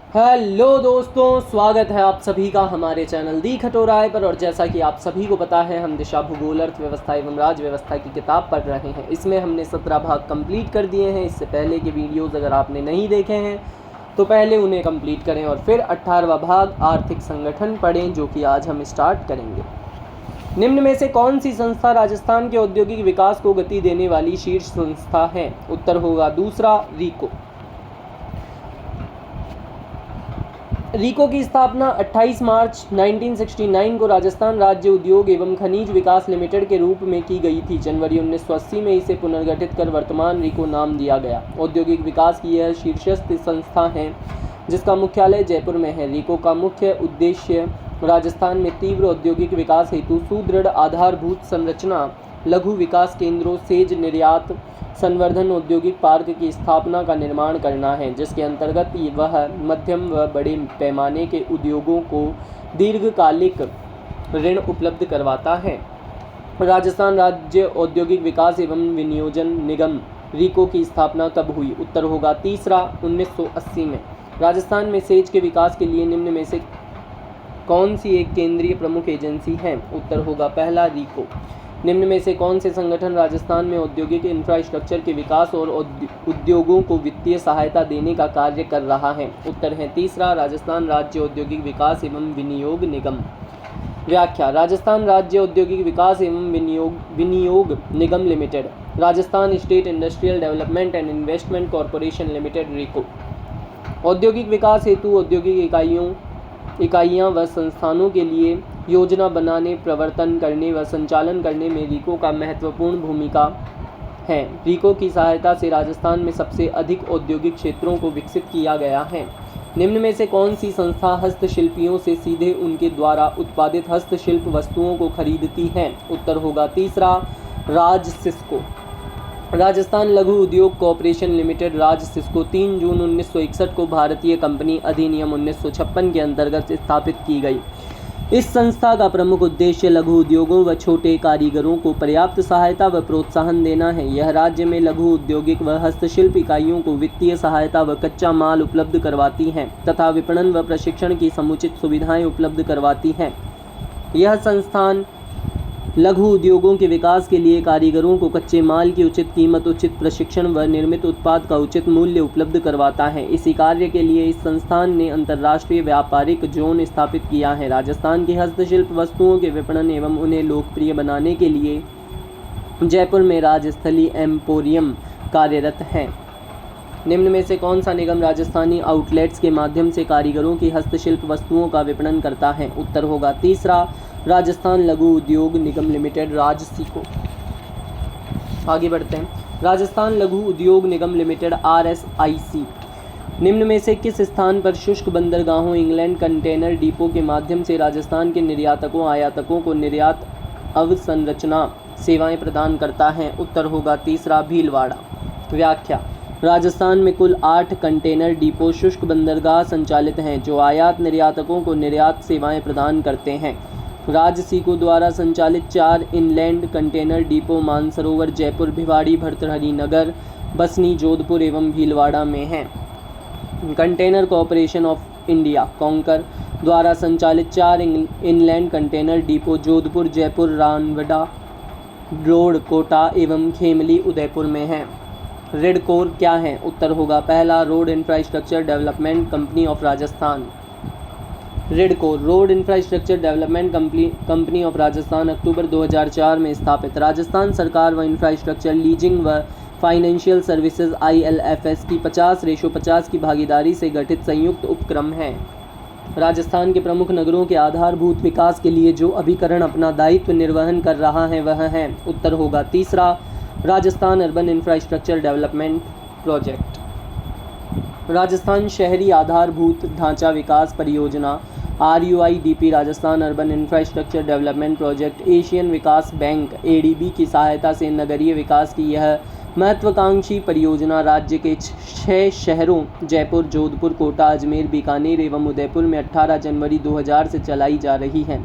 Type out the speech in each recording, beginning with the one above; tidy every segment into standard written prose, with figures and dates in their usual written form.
Hello दोस्तों, स्वागत है आप सभी का हमारे चैनल दी खटोराय पर। और जैसा कि आप सभी को पता है, हम दिशा भूगोल अर्थव्यवस्था एवं राज्य व्यवस्था की किताब पढ़ रहे हैं। इसमें हमने 17 भाग कंप्लीट कर दिए हैं। इससे पहले के वीडियोज़ अगर आपने नहीं देखे हैं तो पहले उन्हें कंप्लीट करें और फिर 18वां भाग आर्थिक संगठन पढ़ें, जो कि आज हम स्टार्ट करेंगे। निम्न में से कौन सी संस्था राजस्थान के औद्योगिक विकास को गति देने वाली शीर्ष संस्था है? उत्तर होगा दूसरा, रीको। रीको की स्थापना 28 मार्च 1969 को राजस्थान राज्य उद्योग एवं खनिज विकास लिमिटेड के रूप में की गई थी। जनवरी 1980 में इसे पुनर्गठित कर वर्तमान रीको नाम दिया गया। औद्योगिक विकास की यह शीर्षस्थ संस्था है जिसका मुख्यालय जयपुर में है। रीको का मुख्य उद्देश्य राजस्थान में तीव्र औद्योगिक विकास हेतु सुदृढ़ आधारभूत संरचना, लघु विकास केंद्रों, सेज निर्यात संवर्धन, औद्योगिक पार्क की स्थापना का निर्माण करना है, जिसके अंतर्गत वह मध्यम व बड़े पैमाने के उद्योगों को दीर्घकालिक ऋण उपलब्ध करवाता है। राजस्थान राज्य औद्योगिक विकास एवं विनियोजन निगम रीको की स्थापना कब हुई? उत्तर होगा तीसरा, 1980 में। राजस्थान में सेज के विकास के लिए निम्न में से कौन सी एक केंद्रीय प्रमुख एजेंसी है? उत्तर होगा पहला, रीको। निम्न में से कौन से संगठन राजस्थान में औद्योगिक इंफ्रास्ट्रक्चर के विकास और उद्योगों को वित्तीय सहायता देने का कार्य कर रहा है? उत्तर है तीसरा, राजस्थान राज्य औद्योगिक विकास एवं विनियोग निगम। व्याख्या: राजस्थान राज्य औद्योगिक विकास एवं विनियोग निगम limited, Rajasthan state industrial development and investment corporation limited, RIICO. औद्योगिक विकास हेतु औद्योगिक इकाइयां व संस्थानों के लिए योजना बनाने, प्रवर्तन करने व संचालन करने में रीको का महत्वपूर्ण भूमिका है। रीको की सहायता से राजस्थान में सबसे अधिक औद्योगिक क्षेत्रों को विकसित किया गया है। निम्न में से कौन सी संस्था हस्तशिल्पियों से सीधे उनके द्वारा उत्पादित हस्तशिल्प वस्तुओं को खरीदती है? उत्तर होगा तीसरा, राजसिस्को। राजस्थान लघु उद्योग कॉरपोरेशन लिमिटेड राजसिस्को 3 जून 1961 को भारतीय कंपनी अधिनियम 1956 के अंतर्गत स्थापित की गई। इस संस्था का प्रमुख उद्देश्य लघु उद्योगों व छोटे कारीगरों को पर्याप्त सहायता व प्रोत्साहन देना है। यह राज्य में लघु औद्योगिक व हस्तशिल्प इकाइयों को वित्तीय सहायता व कच्चा माल उपलब्ध करवाती है तथा विपणन व प्रशिक्षण की समुचित सुविधाएं उपलब्ध करवाती है। यह संस्थान लघु उद्योगों के विकास के लिए कारीगरों को कच्चे माल की उचित कीमत, उचित प्रशिक्षण व निर्मित उत्पाद का उचित मूल्य उपलब्ध करवाता है। इसी कार्य के लिए इस संस्थान ने अंतर्राष्ट्रीय व्यापारिक जोन स्थापित किया है। राजस्थान की हस्तशिल्प वस्तुओं के विपणन एवं उन्हें लोकप्रिय बनाने के लिए जयपुर में राजस्थली एम्पोरियम कार्यरत है। निम्न में से कौन सा निगम राजस्थानी आउटलेट्स के माध्यम से कारीगरों की हस्तशिल्प वस्तुओं का विपणन करता है? उत्तर होगा तीसरा, राजस्थान लघु उद्योग निगम लिमिटेड, राजसिको। आगे बढ़ते हैं। राजस्थान लघु उद्योग निगम लिमिटेड, RSIC, निम्न में से किस स्थान पर शुष्क बंदरगाहों, इंग्लैंड कंटेनर डिपो के माध्यम से राजस्थान के निर्यातकों आयातकों को निर्यात अवसंरचना सेवाएं प्रदान करता है? उत्तर होगा तीसरा, भीलवाड़ा। व्याख्या: राजस्थान में कुल 8 कंटेनर डिपो शुष्क बंदरगाह संचालित हैं जो आयात निर्यातकों को निर्यात सेवाएं प्रदान करते हैं। राजसिको द्वारा संचालित 4 inland container depot Mansarovar, Jaipur, Bhiwadi, Bhartrihari Nagar, Basni, Jodhpur एवं भीलवाड़ा में हैं। Container corporation of India CONCOR द्वारा संचालित 4 inland container depot Jodhpur, Jaipur, Ranwada road, Kota एवं खेमली, उदयपुर में हैं। रेडकोर क्या है? उत्तर होगा पहला, road infrastructure development company of Rajasthan. RIDCOR road infrastructure development company of Rajasthan अक्टूबर 2004 में स्थापित राजस्थान सरकार व इंफ्रास्ट्रक्चर लीजिंग व फाइनेंशियल सर्विसेज ILFS की 50:50 की भागीदारी से गठित संयुक्त उपक्रम है। राजस्थान के प्रमुख नगरों के आधारभूत विकास के लिए जो अभिकरण अपना दायित्व निर्वहन कर रहा है वह है? उत्तर होगा तीसरा, Rajasthan urban infrastructure development project. Rajasthan शहरी आधारभूत ढांचा विकास परियोजना RUIDP Rajasthan urban infrastructure development project Asian विकास बैंक ADB की सहायता से नगरीय विकास की यह महत्वाकांक्षी परियोजना राज्य के 6 शहरों जयपुर, जोधपुर, कोटा, अजमेर, बीकानेर एवं उदयपुर में 18 जनवरी 2000 से चलाई जा रही है।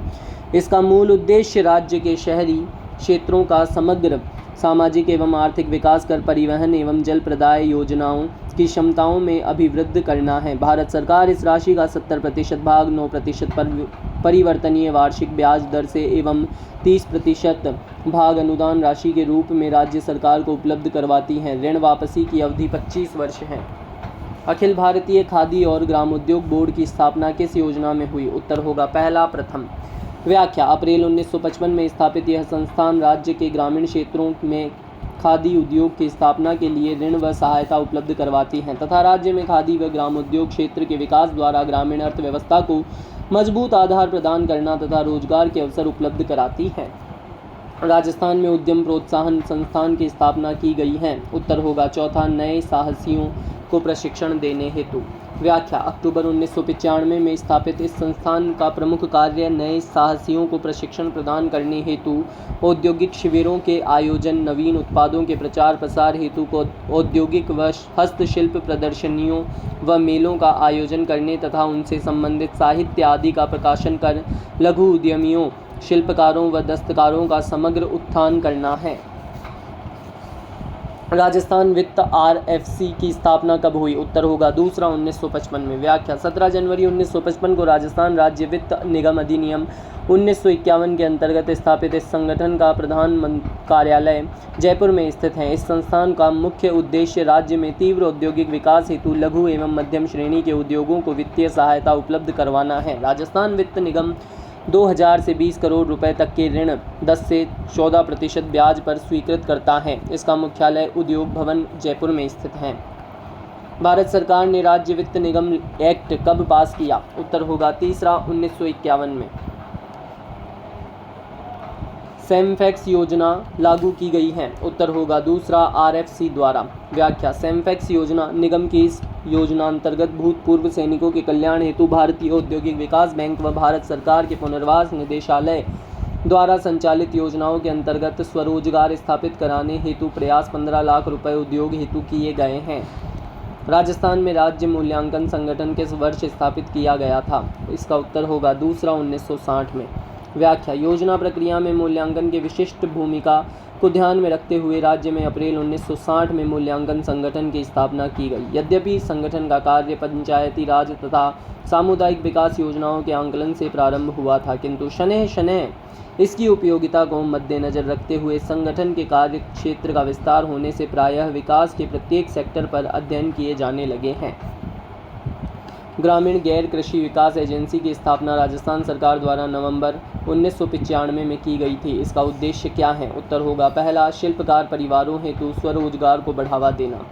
इसका मूल उद्देश्य राज्य के शहरी क्षेत्रों का समग्र सामाजिक एवं आर्थिक विकास कर, परिवहन एवं जल प्रदाय योजनाओं की क्षमताओं में अभिवृद्धि करना है। भारत सरकार इस राशि का 70% भाग 9% पर परिवर्तनीय वार्षिक ब्याज दर से एवं 30% भाग अनुदान राशि के रूप में राज्य सरकार को उपलब्ध करवाती है। ऋण वापसी की अवधि 25 वर्ष है। अखिल भारतीय खादी और ग्रामोद्योग बोर्ड की स्थापना किस योजना में हुई? उत्तर होगा पहला प्रथम। व्याख्या: अप्रैल 1955 में स्थापित यह संस्थान राज्य के ग्रामीण क्षेत्रों में खादी उद्योग की स्थापना के लिए ऋण व सहायता उपलब्ध करवाती हैं तथा राज्य में खादी व ग्रामोद्योग क्षेत्र के विकास द्वारा ग्रामीण अर्थव्यवस्था को मजबूत आधार प्रदान करना तथा रोजगार के अवसर उपलब्ध कराती है। राजस्थान में उद्यम प्रोत्साहन संस्थान की स्थापना की गई है। उत्तर होगा चौथा, नए साहसियों को प्रशिक्षण देने हेतु। व्याख्या: अक्टूबर 1995 में स्थापित इस संस्थान का प्रमुख कार्य नए साहसियों को प्रशिक्षण प्रदान करने हेतु औद्योगिक शिविरों के आयोजन, नवीन उत्पादों के प्रचार प्रसार हेतु को औद्योगिक व हस्तशिल्प प्रदर्शनियों व मेलों का आयोजन करने तथा उनसे संबंधित साहित्य आदि का प्रकाशन कर लघु उद्यमियों, शिल्पकारों व दस्तकारों का समग्र उत्थान करना है। राजस्थान वित्त आरएफसी की स्थापना कब हुई? उत्तर होगा दूसरा, 1955 में। व्याख्या: 17 जनवरी 1955 को राजस्थान राज्य वित्त निगम अधिनियम 1951 के अंतर्गत स्थापित इस संगठन का प्रधान कार्यालय जयपुर में स्थित है। इस संस्थान का मुख्य उद्देश्य राज्य में तीव्र औद्योगिक विकास हेतु लघु एवं मध्यम श्रेणी के उद्योगों को वित्तीय सहायता उपलब्ध करवाना है। राजस्थान वित्त निगम 2000 से 20 करोड़ रुपए तक के ऋण 10 से 14% ब्याज पर स्वीकृत करता है। इसका मुख्यालय उद्योग भवन जयपुर में स्थित है। भारत सरकार ने राज्य वित्त निगम एक्ट कब पास किया? उत्तर होगा तीसरा, 1951 में। सेमफेक्स योजना लागू की गई है। उत्तर होगा दूसरा, आरएफसी द्वारा। व्याख्या: सेमफेक्स योजना निगम की इस योजना अंतर्गत भूतपूर्व सैनिकों के कल्याण हेतु भारतीय औद्योगिक विकास बैंक व भारत सरकार के पुनर्वास निदेशालय द्वारा संचालित योजनाओं के अंतर्गत स्वरोजगार स्थापित कराने हेतु प्रयास 15 लाख रुपए उद्योग हेतु किए गए हैं। राजस्थान में राज्य मूल्यांकन संगठन किस वर्ष स्थापित किया गया था? इसका उत्तर होगा दूसरा, 1960 में। व्याख्या: योजना प्रक्रिया में मूल्यांकन की विशिष्ट भूमिका को ध्यान में रखते हुए राज्य में अप्रैल 1960 में मूल्यांकन संगठन की स्थापना की गई। यद्यपि संगठन का कार्य पंचायती राज तथा सामुदायिक विकास योजनाओं के आंकलन से प्रारंभ हुआ था, किंतु शनैः शनैः इसकी उपयोगिता को मद्देनजर रखते हुए संगठन के कार्य क्षेत्र का विस्तार होने से प्रायः विकास के प्रत्येक सेक्टर पर अध्ययन किए जाने लगे हैं। ग्रामीण गैर कृषि विकास एजेंसी की स्थापना राजस्थान सरकार द्वारा नवंबर 1995 में की गई थी। इसका उद्देश्य क्या है? उत्तर होगा पहला, शिल्पकार परिवारों हेतु स्वरोजगार को बढ़ावा देना।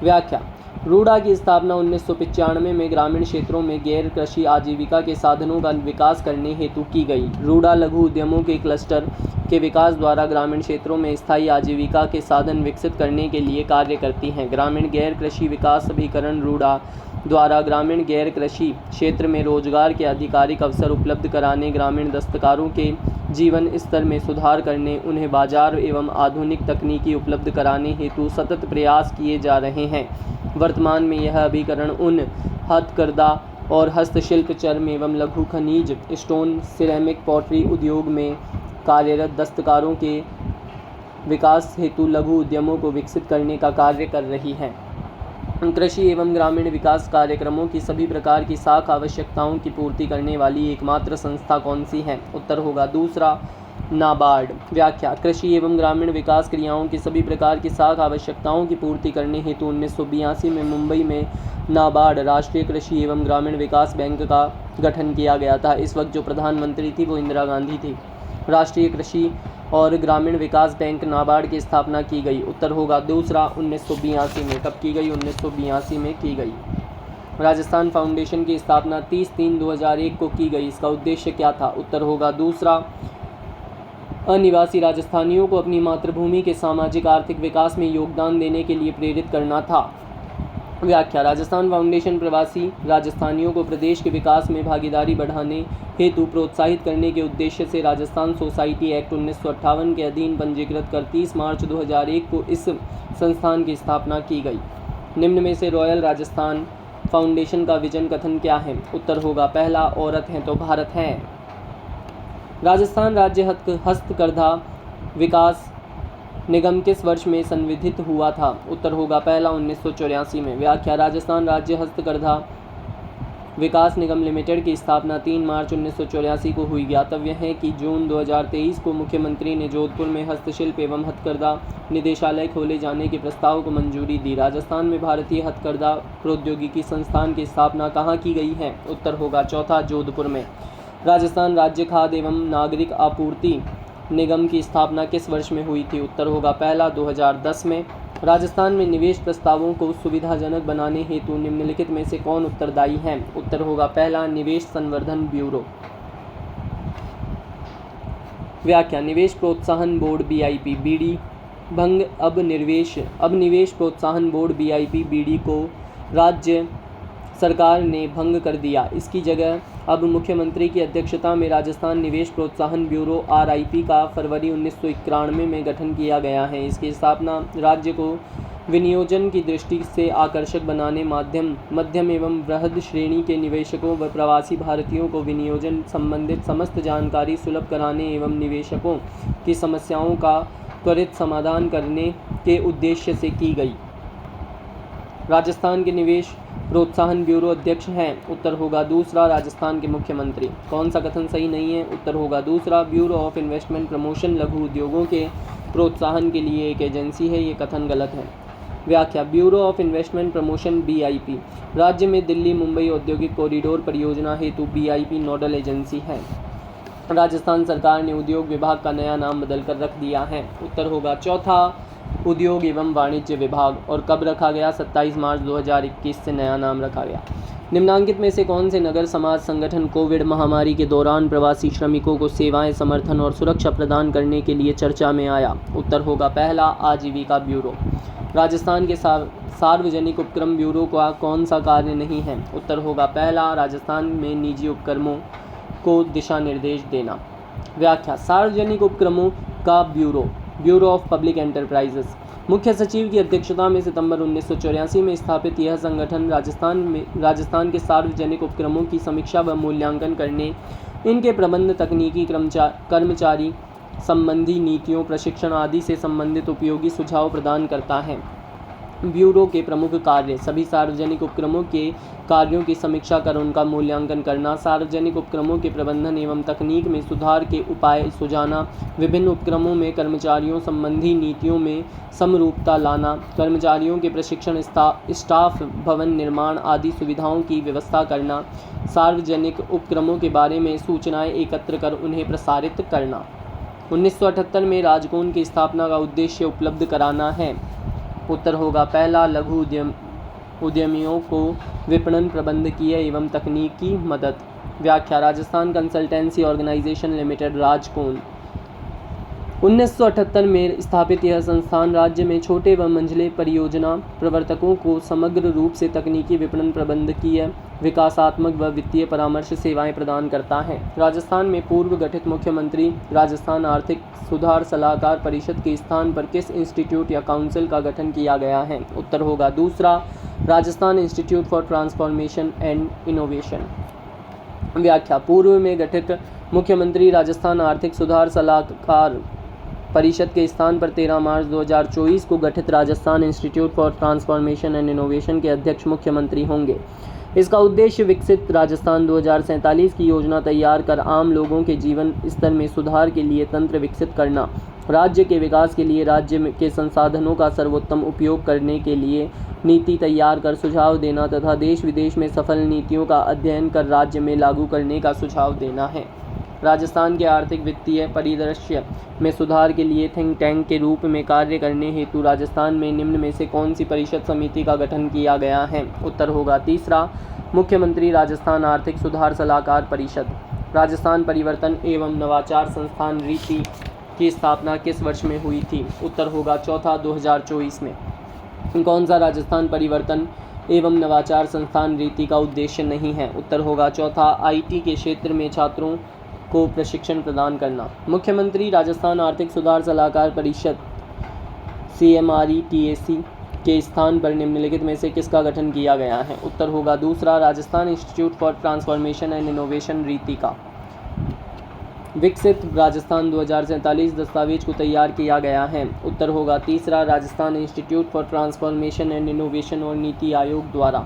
व्याख्या: रूडा की स्थापना 1995 में ग्रामीण क्षेत्रों में गैर कृषि आजीविका के साधनों का विकास करने हेतु की गई। रूडा लघु उद्यमों के क्लस्टर के विकास द्वारा ग्रामीण क्षेत्रों में स्थायी आजीविका के साधन विकसित करने के लिए कार्य करती हैं। ग्रामीण गैर कृषि विकास अभिकरण रूडा द्वारा ग्रामीण गैर कृषि क्षेत्र में रोजगार के आधिकारिक अवसर उपलब्ध कराने, ग्रामीण दस्तकारों के जीवन स्तर में सुधार करने, उन्हें बाजार एवं आधुनिक तकनीकी उपलब्ध कराने हेतु सतत प्रयास किए जा रहे हैं। वर्तमान में यह अभिकरण उन हथकरघा और हस्तशिल्प, चर्म एवं लघु खनिज, स्टोन, सिरेमिक, पॉटरी उद्योग में कार्यरत दस्तकारों के विकास हेतु लघु उद्यमों को विकसित करने का कार्य कर रही है। कृषि एवं ग्रामीण विकास कार्यक्रमों की सभी प्रकार की साख आवश्यकताओं की पूर्ति करने वाली एकमात्र संस्था कौन सी है? उत्तर होगा दूसरा, नाबार्ड। व्याख्या: कृषि एवं ग्रामीण विकास क्रियाओं की सभी प्रकार की साख आवश्यकताओं की पूर्ति करने हेतु 1982 में मुंबई में नाबार्ड राष्ट्रीय कृषि एवं ग्रामीण विकास बैंक का गठन किया गया था। इस वक्त जो प्रधानमंत्री थी वो इंदिरा गांधी थी। राष्ट्रीय कृषि और ग्रामीण विकास बैंक नाबार्ड की स्थापना की गई। उत्तर होगा दूसरा, 1982 में। कब की गई? 1982 में की गई। राजस्थान फाउंडेशन की स्थापना 30/3/2001 को की गई। इसका उद्देश्य क्या था? उत्तर होगा दूसरा, अनिवासी राजस्थानियों को अपनी मातृभूमि के सामाजिक आर्थिक विकास में योगदान देने के लिए प्रेरित करना था। व्याख्या: राजस्थान फाउंडेशन प्रवासी राजस्थानियों को प्रदेश के विकास में भागीदारी बढ़ाने हेतु प्रोत्साहित करने के उद्देश्य से राजस्थान सोसाइटी एक्ट 1958 के अधीन पंजीकृत कर 30 मार्च 2001 को इस संस्थान की स्थापना की गई। निम्न में से रॉयल राजस्थान फाउंडेशन का विजन कथन क्या है? उत्तर होगा पहला, औरत है तो भारत है। राजस्थान राज्य हस्तकरघा विकास निगम किस वर्ष में संविधित हुआ था? उत्तर होगा पहला 1984 में। व्याख्या, राजस्थान राज्य हस्तकरघा विकास निगम लिमिटेड की स्थापना 3 मार्च 1984 को हुई। ज्ञातव्य है कि जून 2023 को मुख्यमंत्री ने जोधपुर में हस्तशिल्प एवं हथकरघा निदेशालय खोले जाने के प्रस्ताव को मंजूरी दी। राजस्थान में भारतीय हथकरघा प्रौद्योगिकी संस्थान की स्थापना कहाँ की गई है? उत्तर होगा चौथा, जोधपुर में। राजस्थान राज्य खाद्य एवं नागरिक आपूर्ति निगम की स्थापना किस वर्ष में हुई थी? उत्तर होगा पहला 2010 में। राजस्थान में निवेश प्रस्तावों को सुविधाजनक बनाने हेतु निम्नलिखित में से कौन उत्तरदायी है? उत्तर होगा पहला, निवेश संवर्धन ब्यूरो। व्याख्या, निवेश प्रोत्साहन बोर्ड BIP BD भंग अब निवेश प्रोत्साहन बोर्ड BIP BD को राज्य सरकार ने भंग कर दिया। इसकी जगह अब मुख्यमंत्री की अध्यक्षता में राजस्थान निवेश प्रोत्साहन ब्यूरो RIP का फरवरी 1991 में गठन किया गया है। इसकी स्थापना राज्य को विनियोजन की दृष्टि से आकर्षक बनाने, मध्यम एवं बृहद श्रेणी के निवेशकों व प्रवासी भारतीयों को विनियोजन संबंधित समस्त जानकारी सुलभ कराने एवं निवेशकों की समस्याओं का त्वरित समाधान करने के उद्देश्य से की गई। राजस्थान के निवेश प्रोत्साहन ब्यूरो अध्यक्ष हैं? उत्तर होगा दूसरा, राजस्थान के मुख्यमंत्री। कौन सा कथन सही नहीं है? उत्तर होगा दूसरा, ब्यूरो ऑफ इन्वेस्टमेंट प्रमोशन लघु उद्योगों के प्रोत्साहन के लिए एक एजेंसी है। ये कथन गलत है। व्याख्या, bureau of investment promotion BIP राज्य में दिल्ली मुंबई औद्योगिक कॉरिडोर परियोजना हेतु BIP नोडल एजेंसी है। राजस्थान सरकार ने उद्योग विभाग का नया नाम बदलकर रख दिया है। उत्तर होगा चौथा, उद्योग एवं वाणिज्य विभाग। और कब रखा गया? 27 मार्च 2021 से नया नाम रखा गया। निम्नांकित में से कौन से नगर समाज संगठन कोविड महामारी के दौरान प्रवासी श्रमिकों को सेवाएं, समर्थन और सुरक्षा प्रदान करने के लिए चर्चा में आया? उत्तर होगा पहला, आजीविका ब्यूरो। राजस्थान के सार्वजनिक उपक्रम ब्यूरो का कौन सा कार्य नहीं है? उत्तर होगा पहला, राजस्थान में निजी उपक्रमों को दिशा निर्देश देना। व्याख्या, सार्वजनिक उपक्रमों का ब्यूरो ऑफ पब्लिक एंटरप्राइजेस। मुख्य सचिव की अध्यक्षता में सितंबर 1984 में स्थापित यह संगठन राजस्थान के सार्वजनिक उपक्रमों की समीक्षा व मूल्यांकन करने, इनके प्रबंध, तकनीकी कर्मचारी संबंधी नीतियों, प्रशिक्षण आदि से संबंधित उपयोगी सुझाव प्रदान करता है। ब्यूरो के प्रमुख कार्य: सभी सार्वजनिक उपक्रमों के कार्यों की समीक्षा कर उनका मूल्यांकन करना, सार्वजनिक उपक्रमों के प्रबंधन एवं तकनीक में सुधार के उपाय सुझाना, विभिन्न उपक्रमों में कर्मचारियों संबंधी नीतियों में समरूपता लाना, कर्मचारियों के प्रशिक्षण, स्टाफ भवन निर्माण आदि सुविधाओं की व्यवस्था करना, सार्वजनिक उपक्रमों के बारे में सूचनाएं एकत्र कर उन्हें प्रसारित करना। 1978 में राजकोन की स्थापना का उद्देश्य उपलब्ध कराना है। उत्तर होगा पहला, लघु उद्यमियों को विपणन, प्रबंधकीय एवं तकनीकी मदद। व्याख्या, राजस्थान कंसल्टेंसी ऑर्गेनाइजेशन लिमिटेड राजकोन। 1978 में स्थापित यह संस्थान राज्य में छोटे व मंझले परियोजना प्रवर्तकों को समग्र रूप से तकनीकी, विपणन, प्रबंधकीय, विकासात्मक व वित्तीय परामर्श सेवाएं प्रदान करता है। राजस्थान में पूर्व गठित मुख्यमंत्री राजस्थान आर्थिक सुधार सलाहकार परिषद के स्थान पर किस इंस्टीट्यूट या काउंसिल का गठन किया गया है? उत्तर होगा दूसरा, Rajasthan institute for transformation and innovation. व्याख्या, पूर्व में गठित मुख्यमंत्री राजस्थान आर्थिक सुधार सलाहकार परिषद के स्थान पर 13 मार्च 2024 को गठित Rajasthan institute for transformation and innovation के अध्यक्ष मुख्यमंत्री होंगे। इसका उद्देश्य विकसित राजस्थान 2047 की योजना तैयार कर आम लोगों के जीवन स्तर में सुधार के लिए तंत्र विकसित करना, राज्य के विकास के लिए राज्य के संसाधनों का सर्वोत्तम उपयोग करने के लिए नीति तैयार कर सुझाव देना तथा देश विदेश में सफल नीतियों का अध्ययन कर राज्य में लागू करने का सुझाव देना है। राजस्थान के आर्थिक वित्तीय परिदृश्य में सुधार के लिए थिंक टैंक के रूप में कार्य करने हेतु राजस्थान में निम्न में से कौन सी परिषद समिति का गठन किया गया है? उत्तर होगा तीसरा, मुख्यमंत्री राजस्थान आर्थिक सुधार सलाहकार परिषद। राजस्थान परिवर्तन एवं नवाचार संस्थान रीति की स्थापना किस वर्ष में हुई थी? उत्तर होगा चौथा, 2024 में। कौन सा राजस्थान परिवर्तन एवं नवाचार संस्थान रीति का उद्देश्य नहीं है? उत्तर होगा चौथा, IT के क्षेत्र में छात्रों को प्रशिक्षण प्रदान करना। मुख्यमंत्री राजस्थान आर्थिक सुधार सलाहकार परिषद CMRETAC के स्थान पर निम्नलिखित में से किसका गठन किया गया है? उत्तर होगा दूसरा, Rajasthan institute for transformation and innovation रीति का। विकसित राजस्थान 2047 दस्तावेज को तैयार किया गया है? उत्तर होगा तीसरा, Rajasthan institute for transformation and innovation और नीति आयोग द्वारा।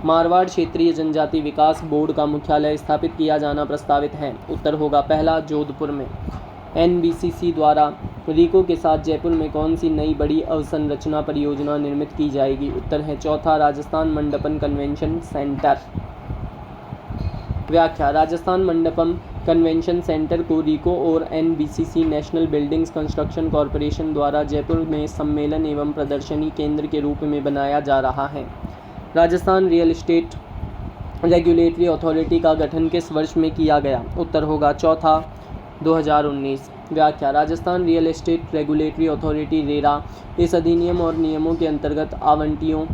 मारवाड़ क्षेत्रीय जनजाति विकास बोर्ड का मुख्यालय स्थापित किया जाना प्रस्तावित है? उत्तर होगा पहला, जोधपुर में। NBCC द्वारा रीको के साथ जयपुर में कौन सी नई बड़ी अवसंरचना परियोजना निर्मित की जाएगी? उत्तर है चौथा, राजस्थान मंडपम कन्वेंशन सेंटर। व्याख्या: राजस्थान मंडपम कन्वेंशन सेंटर को रीको और NBCC national buildings construction corporation द्वारा जयपुर में सम्मेलन एवं प्रदर्शनी केंद्र के रूप में बनाया जा रहा है। Rajasthan real estate regulatory authority का गठन किस वर्ष में किया गया? उत्तर होगा चौथा, 2019। व्याख्या: Rajasthan real estate regulatory authority RERA इस अधिनियम और नियमों के अंतर्गत आवंटियों,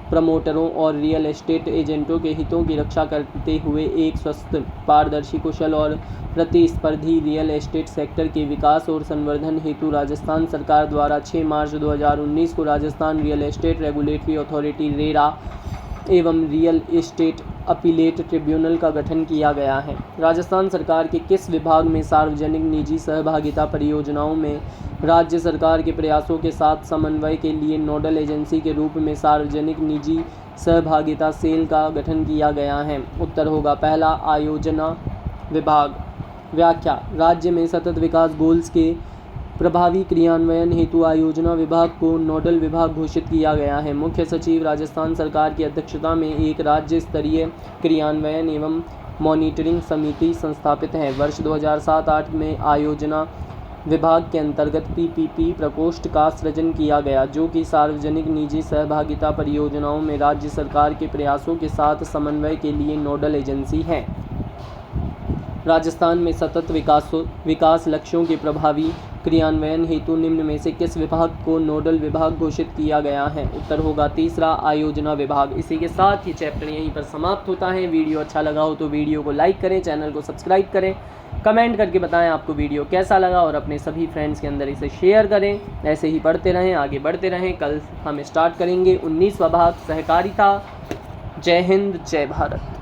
प्रमोटरों और रियल एस्टेट एजेंटों के हितों की रक्षा करते हुए एक स्वस्थ, पारदर्शी, कुशल और प्रतिस्पर्धी रियल एस्टेट सेक्टर के विकास और संवर्धन हेतु राजस्थान सरकार द्वारा 6 मार्च 2019 को Rajasthan real estate regulatory authority RERA एवं रियल एस्टेट अपीलेट ट्रिब्यूनल का गठन किया गया है। राजस्थान सरकार के किस विभाग में सार्वजनिक निजी सहभागिता परियोजनाओं में राज्य सरकार के प्रयासों के साथ समन्वय के लिए नोडल एजेंसी के रूप में सार्वजनिक निजी सहभागिता सेल का गठन किया गया है? उत्तर होगा पहला, आयोजना विभाग। व्याख्या: राज्य में सतत विकास गोल्स के प्रभावी क्रियान्वयन हेतु आयोजना विभाग को नोडल विभाग घोषित किया गया है। मुख्य सचिव राजस्थान सरकार की अध्यक्षता में एक राज्य स्तरीय क्रियान्वयन एवं मॉनिटरिंग समिति संस्थापित है। वर्ष 2007-08 में आयोजना विभाग के अंतर्गत PPP प्रकोष्ठ का सृजन किया गया, जो कि सार्वजनिक निजी सहभागिता परियोजनाओं में राज्य सरकार के प्रयासों के साथ समन्वय के लिए नोडल एजेंसी है। राजस्थान में सतत विकास लक्ष्यों के प्रभावी क्रियान्वयन हेतु निम्न में से किस विभाग को नोडल विभाग घोषित किया गया है? उत्तर होगा तीसरा, आयोजना विभाग। इसी के साथ ये चैप्टर यहीं पर समाप्त होता है। वीडियो अच्छा लगा हो तो वीडियो को लाइक करें, चैनल को सब्सक्राइब करें, कमेंट करके बताएं आपको वीडियो कैसा लगा और अपने सभी फ्रेंड्स के अंदर इसे शेयर करें। ऐसे ही पढ़ते रहें, आगे बढ़ते रहें। कल हम स्टार्ट करेंगे 19वां भाग सहकारिता। जय हिंद, जय भारत।